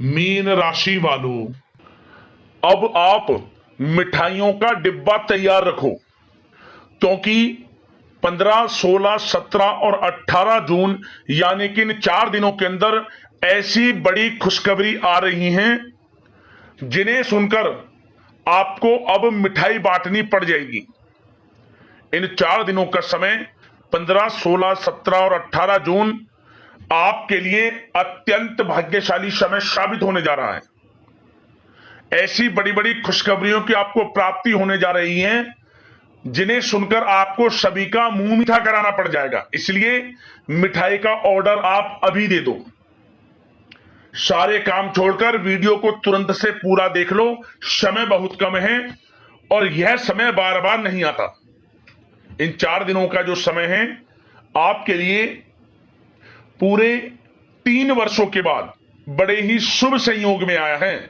Mean राशि वालों, अब आप मिठाइयों का डिब्बा तैयार रखो, क्योंकि 15, 16, 17 और 18 जून यानी कि इन 4 दिनों के अंदर ऐसी बड़ी खुशखबरी आ रही हैं जिन्हें सुनकर आपको अब मिठाई बांटनी पड़ जाएगी। इन 4 दिनों का समय 15, 16, 17 और 18 जून आपके लिए अत्यंत भाग्यशाली समय साबित होने जा रहा है। ऐसी बड़ी बड़ी खुशखबरियों की आपको प्राप्ति होने जा रही है जिन्हें सुनकर आपको सभी का मुंह मीठा कराना पड़ जाएगा। इसलिए मिठाई का ऑर्डर आप अभी दे दो। सारे काम छोड़कर वीडियो को तुरंत से पूरा देख लो। समय बहुत कम है और यह समय बार बार नहीं आता। इन 4 दिनों का जो समय है आपके लिए पूरे 3 वर्षों के बाद बड़े ही शुभ संयोग में आया है,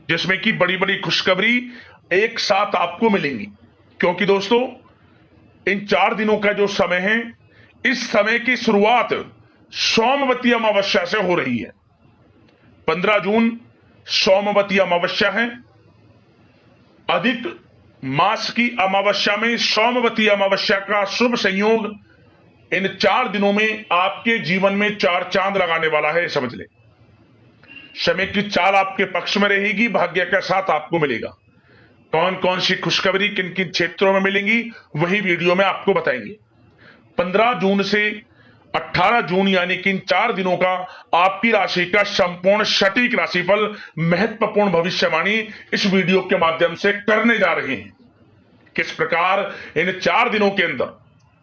जिसमें कि बड़ी बड़ी खुशखबरी एक साथ आपको मिलेंगी। क्योंकि दोस्तों, इन 4 दिनों का जो समय है, इस समय की शुरुआत सोमवती अमावस्या से हो रही है। 15 जून सोमवती अमावस्या है। अधिक मास की अमावस्या में सोमवती अमावस्या का शुभ संयोग इन 4 दिनों में आपके जीवन में 4 चांद लगाने वाला है, समझ ले। समय की चाल आपके पक्ष में रहेगी, भाग्य का साथ आपको मिलेगा। कौन कौन सी खुशखबरी किन किन क्षेत्रों में मिलेंगी वही वीडियो में आपको बताएंगे। 15 जून से 18 जून यानी कि इन 4 दिनों का आपकी राशि का संपूर्ण सटीक राशिफल, महत्वपूर्ण भविष्यवाणी इस वीडियो के माध्यम से करने जा रहे हैं। किस प्रकार इन 4 दिनों के अंदर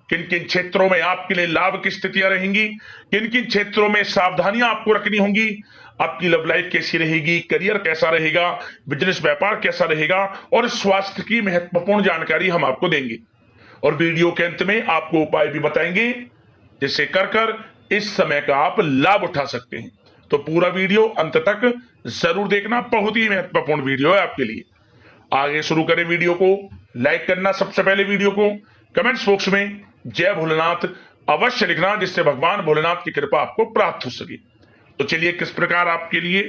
किन किन क्षेत्रों में आपके लिए लाभ की स्थितियां रहेंगी, किन किन क्षेत्रों में सावधानियां आपको रखनी होंगी, आपकी लव लाइफ कैसी रहेगी, करियर कैसा रहेगा, बिजनेस व्यापार कैसा रहेगा और स्वास्थ्य की महत्वपूर्ण जानकारी हम आपको देंगे। और वीडियो के अंत में आपको उपाय भी बताएंगे जिससे कर इस समय का आप लाभ उठा सकते हैं। तो पूरा वीडियो अंत तक जरूर देखना, बहुत ही महत्वपूर्ण वीडियो है आपके लिए। आगे शुरू करें वीडियो को। लाइक करना, सबसे पहले वीडियो को कमेंट्स बॉक्स में जय भोलेनाथ अवश्य लिखना, जिससे भगवान भोलेनाथ की कृपा आपको प्राप्त हो सके। तो चलिए, किस प्रकार आपके लिए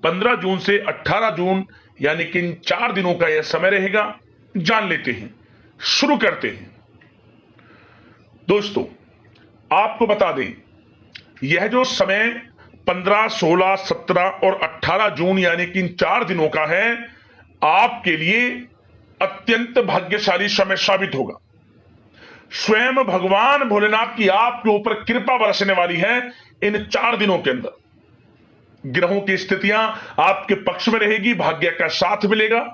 15 जून से 18 जून यानी कि इन 4 दिनों का यह समय रहेगा, जान लेते हैं। शुरू करते हैं। दोस्तों, आपको बता दें, यह जो समय 15, 16, 17 और 18 जून यानी कि इन 4 दिनों का है, आपके लिए अत्यंत भाग्यशाली समय साबित होगा। स्वयं भगवान भोलेनाथ की आपके ऊपर कृपा बरसने वाली है। इन 4 दिनों के अंदर ग्रहों की स्थितियां आपके पक्ष में रहेगी, भाग्य का साथ मिलेगा।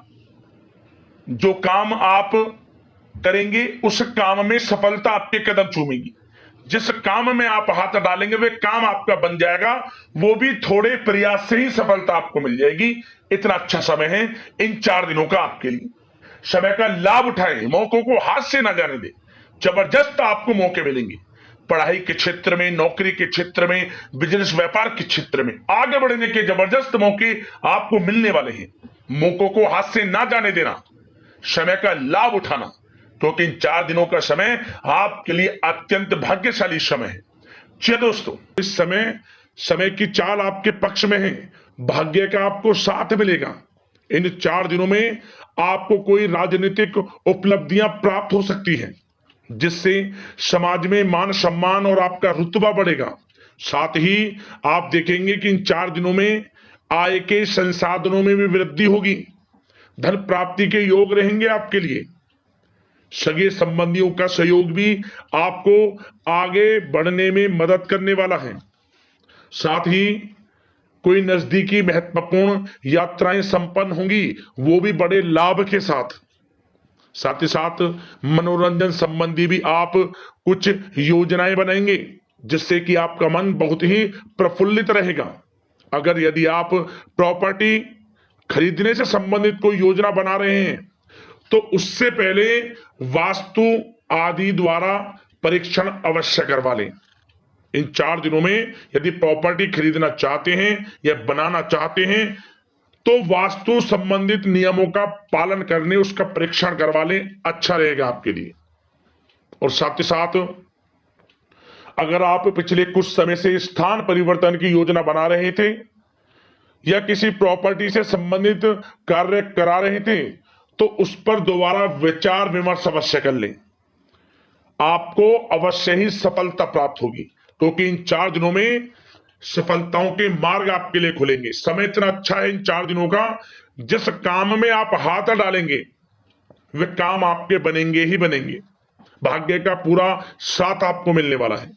जो काम आप करेंगे उस काम में सफलता आपके कदम चूमेगी। जिस काम में आप हाथ डालेंगे वे काम आपका बन जाएगा, वो भी थोड़े प्रयास से ही सफलता आपको मिल जाएगी। इतना अच्छा समय है इन 4 दिनों का आपके लिए। समय का लाभ उठाएं, मौकों को हाथ से ना जाने दें। जबरदस्त आपको मौके मिलेंगे। पढ़ाई के क्षेत्र में, नौकरी के क्षेत्र में, बिजनेस व्यापार के क्षेत्र में आगे बढ़ने के जबरदस्त मौके आपको मिलने वाले हैं। मौकों को हाथ से ना जाने देना, समय का लाभ उठाना, क्योंकि इन 4 दिनों का समय आपके लिए अत्यंत भाग्यशाली समय है। चलिए दोस्तों, इस समय की चाल आपके पक्ष में है, भाग्य का आपको साथ मिलेगा। इन 4 दिनों में आपको कोई राजनीतिक उपलब्धियां प्राप्त हो सकती हैं, जिससे समाज में मान सम्मान और आपका रुतबा बढ़ेगा। साथ ही आप देखेंगे कि इन 4 दिनों में आय के संसाधनों में भी वृद्धि होगी। धन प्राप्ति के योग रहेंगे आपके लिए। सगे संबंधियों का सहयोग भी आपको आगे बढ़ने में मदद करने वाला है। साथ ही कोई नजदीकी महत्वपूर्ण यात्राएं संपन्न होंगी, वो भी बड़े लाभ के साथ। साथ ही साथ मनोरंजन संबंधी भी आप कुछ योजनाएं बनाएंगे, जिससे कि आपका मन बहुत ही प्रफुल्लित रहेगा। अगर यदि आप प्रॉपर्टी खरीदने से संबंधित कोई योजना बना रहे हैं तो उससे पहले वास्तु आदि द्वारा परीक्षण अवश्य करवा लें। इन 4 दिनों में यदि प्रॉपर्टी खरीदना चाहते हैं या बनाना चाहते हैं तो वास्तु संबंधित नियमों का पालन करने उसका परीक्षण करवा लें, अच्छा रहेगा आपके लिए। और साथ ही साथ अगर आप पिछले कुछ समय से स्थान परिवर्तन की योजना बना रहे थे या किसी प्रॉपर्टी से संबंधित कार्य करा रहे थे तो उस पर दोबारा विचार विमर्श अवश्य कर लें। आपको अवश्य ही सफलता प्राप्त होगी, क्योंकि इन 4 दिनों में सफलताओं के मार्ग आपके लिए खुलेंगे। समय इतना अच्छा है इन 4 दिनों का, जिस काम में आप हाथ डालेंगे वे काम आपके बनेंगे ही बनेंगे। भाग्य का पूरा साथ आपको मिलने वाला है।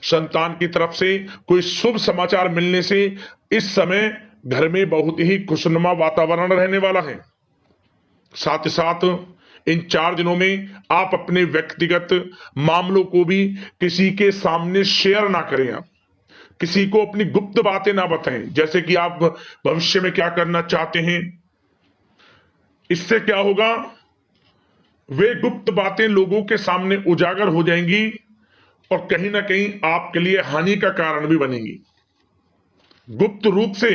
संतान की तरफ से कोई शुभ समाचार मिलने से इस समय घर में बहुत ही खुशनुमा वातावरण रहने वाला है। साथ ही साथ इन 4 दिनों में आप अपने व्यक्तिगत मामलों को भी किसी के सामने शेयर ना करें। आप किसी को अपनी गुप्त बातें ना बताएं, जैसे कि आप भविष्य में क्या करना चाहते हैं। इससे क्या होगा, वे गुप्त बातें लोगों के सामने उजागर हो जाएंगी और कहीं ना कहीं आपके लिए हानि का कारण भी बनेंगी। गुप्त रूप से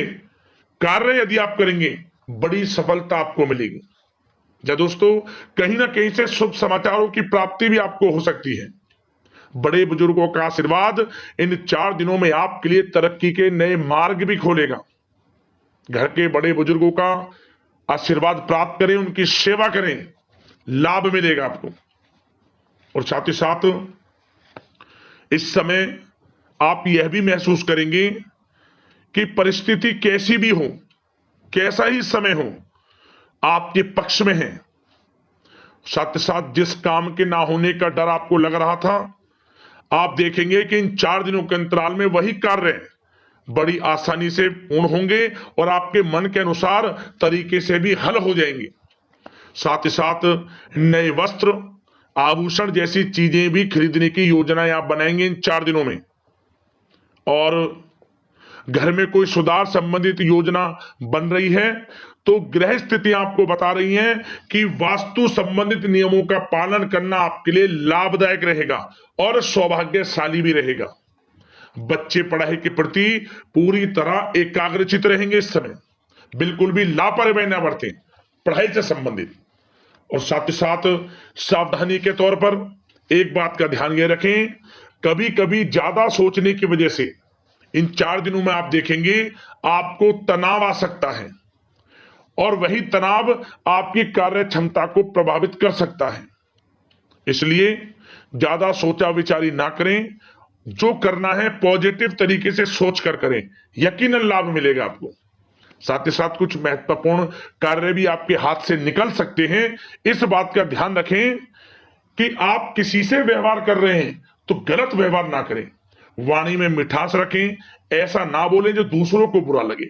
कार्य यदि आप करेंगे बड़ी सफलता आपको मिलेगी। या दोस्तों, कहीं ना कहीं से शुभ समाचारों की प्राप्ति भी आपको हो सकती है। बड़े बुजुर्गों का आशीर्वाद इन 4 दिनों में आपके लिए तरक्की के नए मार्ग भी खोलेगा। घर के बड़े बुजुर्गों का आशीर्वाद प्राप्त करें, उनकी सेवा करें, लाभ मिलेगा आपको। और साथ ही साथ इस समय आप यह भी महसूस करेंगे कि परिस्थिति कैसी भी हो, कैसा ही समय हो, आपके पक्ष में है। साथ ही साथ जिस काम के ना होने का डर आपको लग रहा था, आप देखेंगे कि इन 4 दिनों के अंतराल में वही कार्य बड़ी आसानी से पूर्ण होंगे और आपके मन के अनुसार तरीके से भी हल हो जाएंगे। साथ ही साथ नए वस्त्र, आभूषण जैसी चीजें भी खरीदने की योजनाएं आप बनाएंगे इन 4 दिनों में। और घर में कोई सुधार संबंधित योजना बन रही है तो ग्रह स्थितियां आपको बता रही हैं कि वास्तु संबंधित नियमों का पालन करना आपके लिए लाभदायक रहेगा और सौभाग्यशाली भी रहेगा। बच्चे पढ़ाई के प्रति पूरी तरह एकाग्रचित रहेंगे इस समय, बिल्कुल भी लापरवाही न बरतें पढ़ाई से संबंधित। और साथ ही साथ सावधानी के तौर पर एक बात का ध्यान ये रखें, कभी कभी ज्यादा सोचने की वजह से इन 4 दिनों में आप देखेंगे आपको तनाव आ सकता है और वही तनाव आपकी कार्य क्षमता को प्रभावित कर सकता है। इसलिए ज्यादा सोचा विचारी ना करें, जो करना है पॉजिटिव तरीके से सोच कर करें, यकीनन लाभ मिलेगा आपको। साथ ही साथ कुछ महत्वपूर्ण कार्य भी आपके हाथ से निकल सकते हैं। इस बात का ध्यान रखें कि आप किसी से व्यवहार कर रहे हैं तो गलत व्यवहार ना करें, वाणी में मिठास रखें, ऐसा ना बोलें जो दूसरों को बुरा लगे।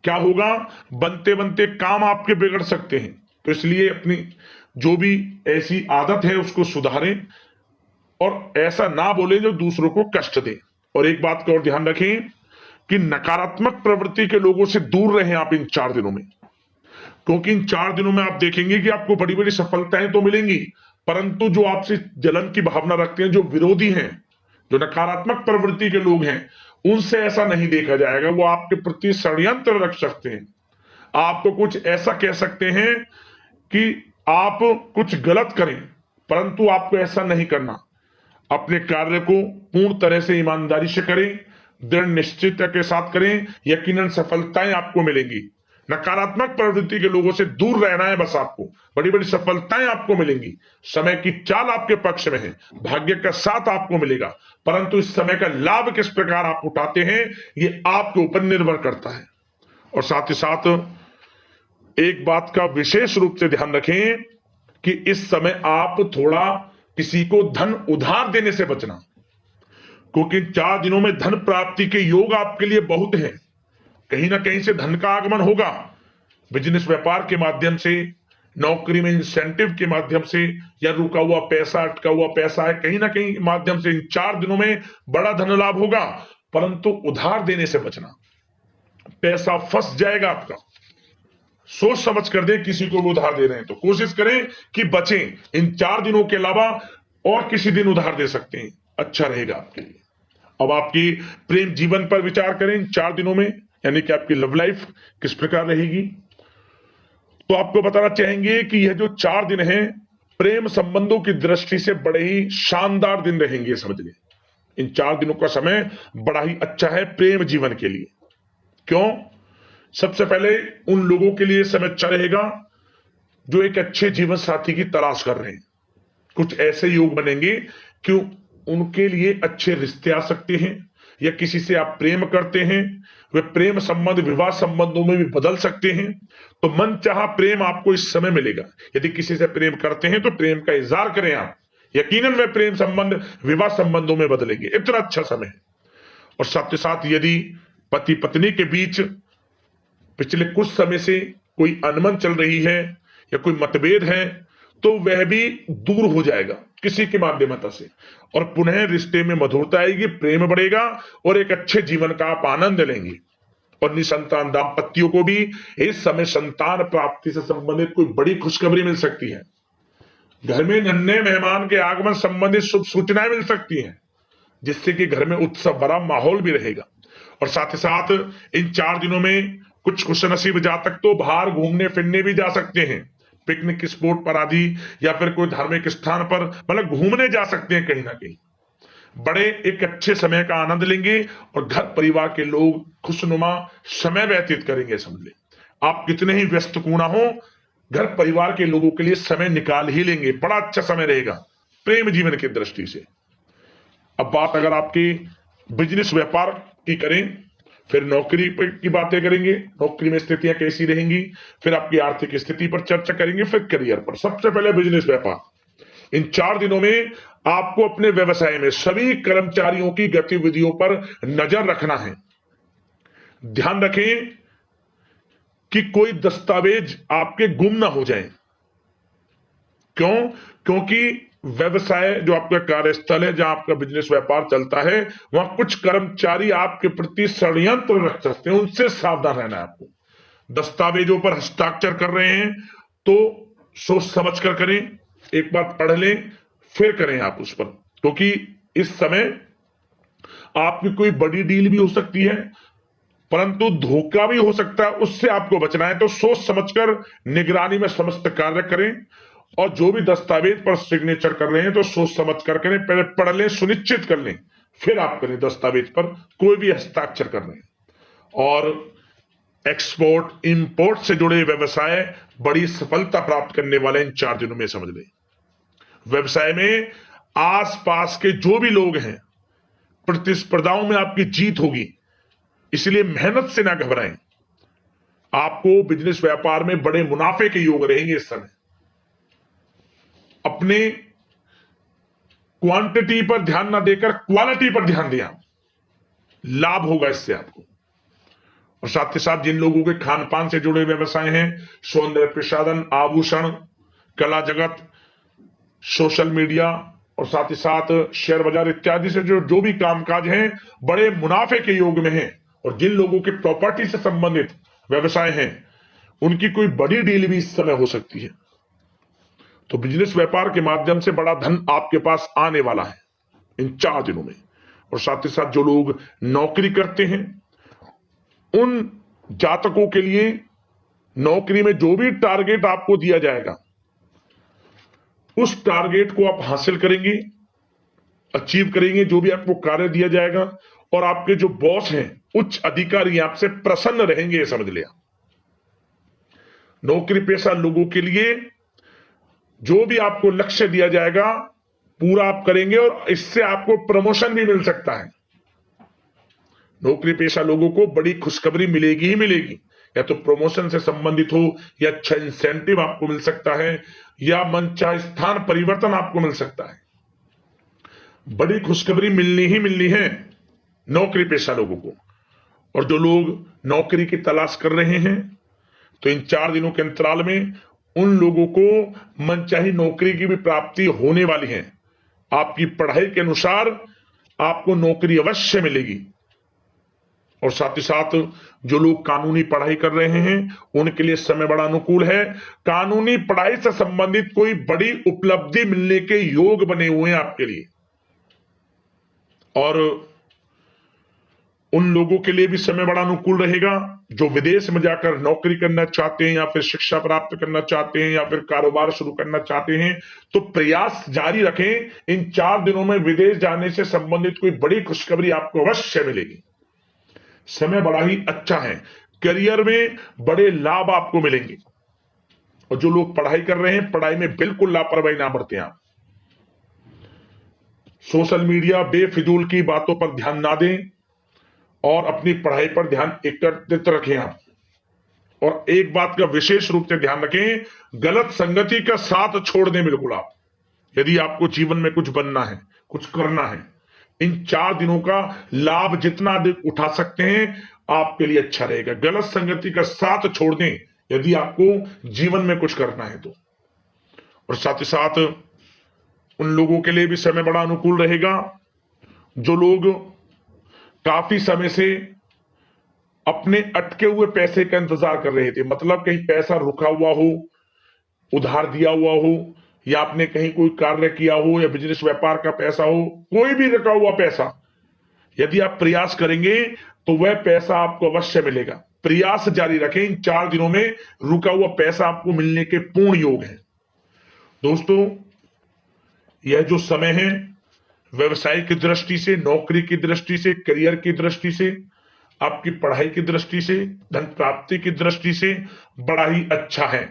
क्या होगा, बनते बनते काम आपके बिगड़ सकते हैं। तो इसलिए अपनी जो भी ऐसी आदत है उसको सुधारें और ऐसा ना बोले जो दूसरों को कष्ट दे। और एक बात का और ध्यान रखें कि नकारात्मक प्रवृत्ति के लोगों से दूर रहें आप इन 4 दिनों में, क्योंकि इन 4 दिनों में आप देखेंगे कि आपको बड़ी बड़ी सफलताएं तो मिलेंगी, परंतु जो आपसे जलन की भावना रखते हैं, जो विरोधी हैं, जो नकारात्मक प्रवृत्ति के लोग हैं, उनसे ऐसा नहीं देखा जाएगा। वो आपके प्रति षड्यंत्र रख सकते हैं, आपको कुछ ऐसा कह सकते हैं कि आप कुछ गलत करें, परंतु आपको ऐसा नहीं करना। अपने कार्य को पूर्ण तरह से ईमानदारी से करें, दृढ़ निश्चितता के साथ करें, यकीनन सफलताएं आपको मिलेंगी। नकारात्मक प्रवृत्ति के लोगों से दूर रहना है बस, आपको बड़ी बड़ी सफलताएं आपको मिलेंगी। समय की चाल आपके पक्ष में है, भाग्य का साथ आपको मिलेगा, परंतु इस समय का लाभ किस प्रकार आप उठाते हैं ये आपके ऊपर निर्भर करता है। और साथ ही साथ एक बात का विशेष रूप से ध्यान रखें कि इस समय आप थोड़ा किसी को धन उधार देने से बचना, क्योंकि 4 दिनों में धन प्राप्ति के योग आपके लिए बहुत हैं। कहीं ना कहीं से धन का आगमन होगा, बिजनेस व्यापार के माध्यम से, नौकरी में इंसेंटिव के माध्यम से, या रुका हुआ पैसा, अटका हुआ पैसा है, कहीं ना कहीं माध्यम से इन 4 दिनों में बड़ा धन लाभ होगा। परंतु उधार देने से बचना, पैसा फंस जाएगा आपका। सोच समझ कर दें, किसी को भी उधार दे रहे हैं तो कोशिश करें कि बचें। इन 4 दिनों के अलावा और किसी दिन उधार दे सकते हैं, अच्छा रहेगा आपके लिए। अब आपकी प्रेम जीवन पर विचार करें इन 4 दिनों में, यानी कि आपकी लव लाइफ किस प्रकार रहेगी। तो आपको बताना चाहेंगे कि यह जो 4 दिन हैं प्रेम संबंधों की दृष्टि से बड़े ही शानदार दिन रहेंगे, समझ लें। इन 4 दिनों का समय बड़ा ही अच्छा है प्रेम जीवन के लिए। क्यों? सबसे पहले उन लोगों के लिए समय अच्छा रहेगा जो एक अच्छे जीवन साथी की तलाश कर रहे हैं। कुछ ऐसे योग बनेंगे कि उनके लिए अच्छे रिश्ते आ सकते हैं, या किसी से आप प्रेम करते हैं, वे प्रेम संबंध विवाह संबंधों में भी बदल सकते हैं। तो मन चाहा प्रेम आपको इस समय मिलेगा। यदि किसी से प्रेम करते हैं तो प्रेम का इजहार करें आप, यकीनन वे प्रेम संबंध विवाह संबंधों में बदलेंगे। इतना अच्छा समय है। और साथ ही साथ यदि पति पत्नी के बीच पिछले कुछ समय से कोई अनबन चल रही है या कोई मतभेद है, तो वह भी दूर हो जाएगा किसी के माध्यमता से, और पुनः रिश्ते में मधुरता आएगी, प्रेम बढ़ेगा और एक अच्छे जीवन का आप आनंद लेंगे। और निसंतान दाम्पत्यों को भी इस समय संतान प्राप्ति से संबंधित कोई बड़ी खुशखबरी मिल सकती है। घर में नन्हे मेहमान के आगमन संबंधित शुभ सूचनाएं मिल सकती हैं, जिससे कि घर में उत्सव भरा माहौल भी रहेगा। और साथ ही साथ इन 4 दिनों में कुछ खुशनसीब जातक तो बाहर घूमने फिरने भी जा सकते हैं, पिकनिक स्पॉट पर आदि, या फिर कोई धार्मिक स्थान पर मतलब घूमने जा सकते हैं कहीं ना कहीं। बड़े एक अच्छे समय का आनंद लेंगे और घर परिवार के लोग खुशनुमा समय व्यतीत करेंगे। समझ ले, आप कितने ही व्यस्त क्यों ना हो, घर परिवार के लोगों के लिए समय निकाल ही लेंगे। बड़ा अच्छा समय रहेगा प्रेम जीवन की दृष्टि से। अब बात अगर आपकी बिजनेस व्यापार की करें, फिर नौकरी की बातें करेंगे, नौकरी में स्थितियां कैसी रहेंगी, फिर आपकी आर्थिक स्थिति पर चर्चा करेंगे, फिर करियर पर। सबसे पहले बिजनेस व्यापार। इन 4 दिनों में आपको अपने व्यवसाय में सभी कर्मचारियों की गतिविधियों पर नजर रखना है। ध्यान रखें कि कोई दस्तावेज आपके गुम ना हो जाएं। क्यों? क्योंकि व्यवसाय जो आपका कार्यस्थल है, जहां आपका बिजनेस व्यापार चलता है, वहां कुछ कर्मचारी आपके प्रति षड्यंत्र रख सकते हैं, उनसे सावधान रहना है आपको। दस्तावेजों पर हस्ताक्षर कर रहे हैं तो सोच समझ कर करें, एक बार पढ़ लें फिर करें आप उस पर, क्योंकि इस समय आपकी कोई बड़ी डील भी हो सकती है, परंतु धोखा भी हो सकता है, उससे आपको बचना है। तो सोच समझकर निगरानी में समस्त कार्य करें, और जो भी दस्तावेज पर सिग्नेचर कर रहे हैं तो सोच समझ कर करें, पहले पढ़ लें, सुनिश्चित कर लें, फिर आप करें दस्तावेज पर कोई भी हस्ताक्षर कर रहे हैं। और एक्सपोर्ट इंपोर्ट से जुड़े व्यवसाय बड़ी सफलता प्राप्त करने वाले इन 4 दिनों में। समझ लें, व्यवसाय में आसपास के जो भी लोग हैं, प्रतिस्पर्धाओं में आपकी जीत होगी, इसलिए मेहनत से ना घबराएं। आपको बिजनेस व्यापार में बड़े मुनाफे के योग रहेंगे इस समय। अपने क्वांटिटी पर ध्यान ना देकर क्वालिटी पर ध्यान दिया, लाभ होगा इससे आपको। और साथ ही साथ जिन लोगों के खान पान से जुड़े व्यवसाय हैं, सौंदर्य प्रसाधन, आभूषण, कला जगत, सोशल मीडिया और साथ ही साथ शेयर बाजार इत्यादि से जो भी कामकाज हैं, बड़े मुनाफे के योग में हैं। और जिन लोगों के प्रॉपर्टी से संबंधित व्यवसाय हैं, उनकी कोई बड़ी डील भी इस समय हो सकती है। तो बिजनेस व्यापार के माध्यम से बड़ा धन आपके पास आने वाला है इन 4 दिनों में। और साथ ही साथ जो लोग नौकरी करते हैं, उन जातकों के लिए नौकरी में जो भी टारगेट आपको दिया जाएगा, उस टारगेट को आप हासिल करेंगे, अचीव करेंगे, जो भी आपको कार्य दिया जाएगा। और आपके जो बॉस हैं, उच्च अधिकारी, आपसे प्रसन्न रहेंगे, ये समझ लिया। नौकरी पेशा लोगों के लिए जो भी आपको लक्ष्य दिया जाएगा, पूरा आप करेंगे और इससे आपको प्रमोशन भी मिल सकता है। नौकरी पेशा लोगों को बड़ी खुशखबरी मिलेगी ही मिलेगी, या तो प्रमोशन से संबंधित हो, या अच्छा इंसेंटिव आपको मिल सकता है, या मनचाहे स्थान परिवर्तन आपको मिल सकता है। बड़ी खुशखबरी मिलनी ही मिलनी है नौकरी पेशा लोगों को। और जो लोग नौकरी की तलाश कर रहे हैं, तो इन 4 दिनों के अंतराल में उन लोगों को मनचाही नौकरी की भी प्राप्ति होने वाली है। आपकी पढ़ाई के अनुसार आपको नौकरी अवश्य मिलेगी। और साथ ही साथ जो लोग कानूनी पढ़ाई कर रहे हैं, उनके लिए समय बड़ा अनुकूल है। कानूनी पढ़ाई से संबंधित कोई बड़ी उपलब्धि मिलने के योग बने हुए हैं आपके लिए। और उन लोगों के लिए भी समय बड़ा अनुकूल रहेगा जो विदेश में जाकर नौकरी करना चाहते हैं, या फिर शिक्षा प्राप्त करना चाहते हैं, या फिर कारोबार शुरू करना चाहते हैं। तो प्रयास जारी रखें। इन 4 दिनों में विदेश जाने से संबंधित कोई बड़ी खुशखबरी आपको अवश्य मिलेगी। समय बड़ा ही अच्छा है। करियर में बड़े लाभ आपको मिलेंगे। और जो लोग पढ़ाई कर रहे हैं, पढ़ाई में बिल्कुल लापरवाही ना बरतें आप। सोशल मीडिया बेफिजूल की बातों पर ध्यान ना दें और अपनी पढ़ाई पर ध्यान एकत्रित रखें आप। और एक बात का विशेष रूप से ध्यान रखें, गलत संगति का साथ छोड़ दें बिल्कुल आप। यदि आपको जीवन में कुछ बनना है, कुछ करना है, इन 4 दिनों का लाभ जितना अधिक उठा सकते हैं आपके लिए अच्छा रहेगा। गलत संगति का साथ छोड़ दें यदि आपको जीवन में कुछ करना है तो। और साथ ही साथ उन लोगों के लिए भी समय बड़ा अनुकूल रहेगा जो लोग काफी समय से अपने अटके हुए पैसे का इंतजार कर रहे थे। मतलब कहीं पैसा रुका हुआ हो, उधार दिया हुआ हो, या आपने कहीं कोई कार्य किया हो, या बिजनेस व्यापार का पैसा हो, कोई भी रुका हुआ पैसा, यदि आप प्रयास करेंगे तो वह पैसा आपको अवश्य मिलेगा। प्रयास जारी रखें। इन 4 दिनों में रुका हुआ पैसा आपको मिलने के पूर्ण योग है। दोस्तों, यह जो समय है व्यवसाय की दृष्टि से, नौकरी की दृष्टि से, करियर की दृष्टि से, आपकी पढ़ाई की दृष्टि से, धन प्राप्ति की दृष्टि से बड़ा ही अच्छा है।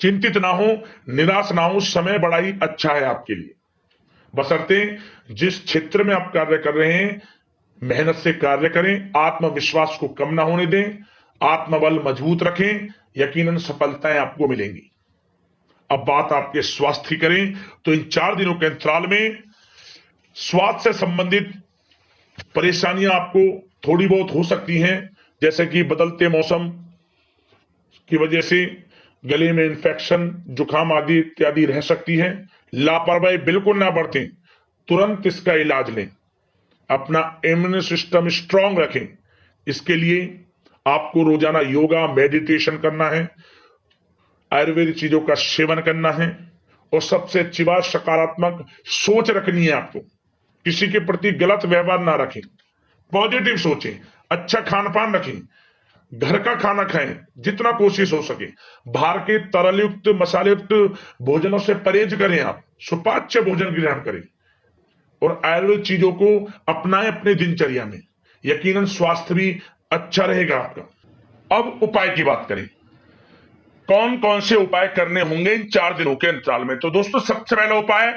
चिंतित ना हो, निराश ना हो, समय बड़ा ही अच्छा है आपके लिए। बशर्ते जिस क्षेत्र में आप कार्य कर रहे हैं मेहनत से कार्य करें, आत्मविश्वास को कम ना होने दें, आत्मबल मजबूत रखें, यकीनन सफलताएं आपको मिलेंगी। अब बात आपके स्वास्थ्य की करें तो इन 4 दिनों के अंतराल में स्वास्थ्य से संबंधित परेशानियां आपको थोड़ी बहुत हो सकती हैं, जैसे कि बदलते मौसम की वजह से गले में इंफेक्शन, जुकाम आदि इत्यादि रह सकती है। लापरवाही बिल्कुल ना बरतें, तुरंत इसका इलाज लें। अपना इम्यून सिस्टम स्ट्रांग रखें। इसके लिए आपको रोजाना योगा, मेडिटेशन करना है, आयुर्वेदिक चीजों का सेवन करना है, और सबसे अच्छी बात सकारात्मक सोच रखनी है आपको। किसी के प्रति गलत व्यवहार ना रखें, पॉजिटिव सोचें, अच्छा खान पान रखें, घर का खाना खाएं जितना कोशिश हो सके, बाहर के तरल युक्त मसाले युक्त भोजनों से परहेज करें, आप सुपाच्य भोजन ग्रहण करें और आयुर्वेदिक चीजों को अपनाएं अपने दिनचर्या में। यकीनन स्वास्थ्य भी अच्छा रहेगा आपका। अब उपाय की बात करें, कौन कौन से उपाय करने होंगे इन 4 दिनों के अंतराल में। तो दोस्तों, सबसे पहला उपाय,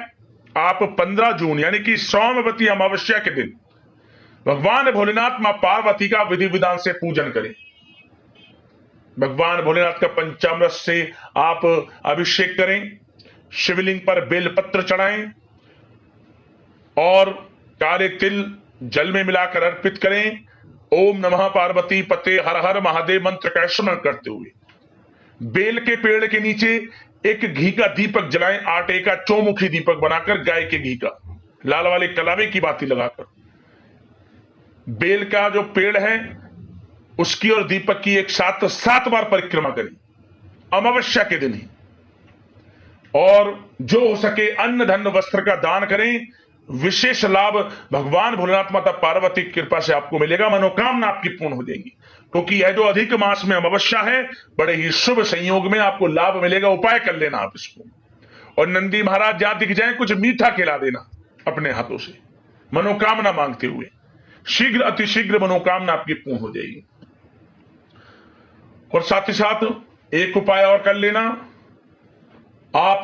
आप 15 जून यानी कि सोमवती अमावस्या के दिन भगवान भोलेनाथ मां पार्वती का विधि विधान से पूजन करें। भगवान भोलेनाथ का पंचामृत से आप अभिषेक करें, शिवलिंग पर बेलपत्र चढ़ाएं और काले तिल जल में मिलाकर अर्पित करें। ओम नमः पार्वती पते हर हर महादेव मंत्र का स्मरण करते हुए बेल के पेड़ के नीचे एक घी का दीपक जलाएं, आटे का चौमुखी दीपक बनाकर, गाय के घी का, लाल वाले कलावे की बाती लगाकर। बेल का जो पेड़ है उसकी और दीपक की एक साथ 7 बार परिक्रमा करें अमावस्या के दिन ही। और जो हो सके अन्न धन वस्त्र का दान करें। विशेष लाभ भगवान भोलेनाथ माता पार्वती की कृपा से आपको मिलेगा, मनोकामना आपकी पूर्ण हो जाएगी। क्योंकि यह जो अधिक मास में अमावस्या है, बड़े ही शुभ संयोग में आपको लाभ मिलेगा। उपाय कर लेना आप इसको। और नंदी महाराज जहां दिख जाए कुछ मीठा खिला देना अपने हाथों से, मनोकामना मांगते हुए। शीघ्र अतिशीघ्र मनोकामना आपकी पूर्ण हो जाएगी। और साथ ही साथ एक उपाय और कर लेना, आप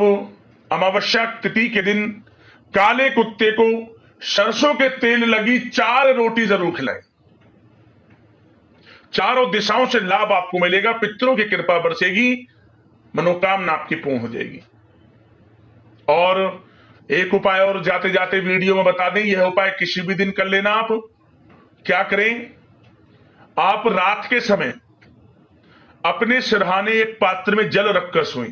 अमावस्या तिथि के दिन काले कुत्ते को सरसों के तेल लगी 4 रोटी जरूर खिलाएं। चारों दिशाओं से लाभ आपको मिलेगा, पितरों की कृपा बरसेगी, मनोकामना आपकी पूर्ण हो जाएगी। और एक उपाय और जाते जाते वीडियो में बता दें, यह उपाय किसी भी दिन कर लेना। आप क्या करें, आप रात के समय अपने सिरहाने एक पात्र में जल रखकर सोएं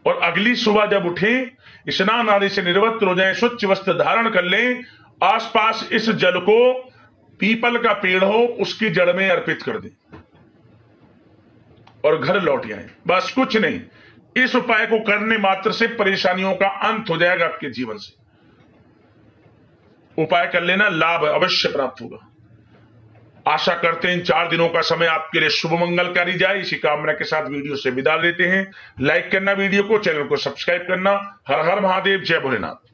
और अगली सुबह जब उठें, स्नान आदि से निवृत्त हो जाएं, स्वच्छ वस्त्र धारण कर लें, आसपास इस जल को पीपल का पेड़ हो उसकी जड़ में अर्पित कर दें और घर लौट आए। बस कुछ नहीं, इस उपाय को करने मात्र से परेशानियों का अंत हो जाएगा आपके जीवन से। उपाय कर लेना, लाभ अवश्य प्राप्त होगा। आशा करते हैं इन 4 दिनों का समय आपके लिए शुभ मंगलकारी जाए। इसी कामना के साथ वीडियो से विदा लेते हैं। लाइक करना वीडियो को, चैनल को सब्सक्राइब करना। हर हर महादेव, जय भोलेनाथ।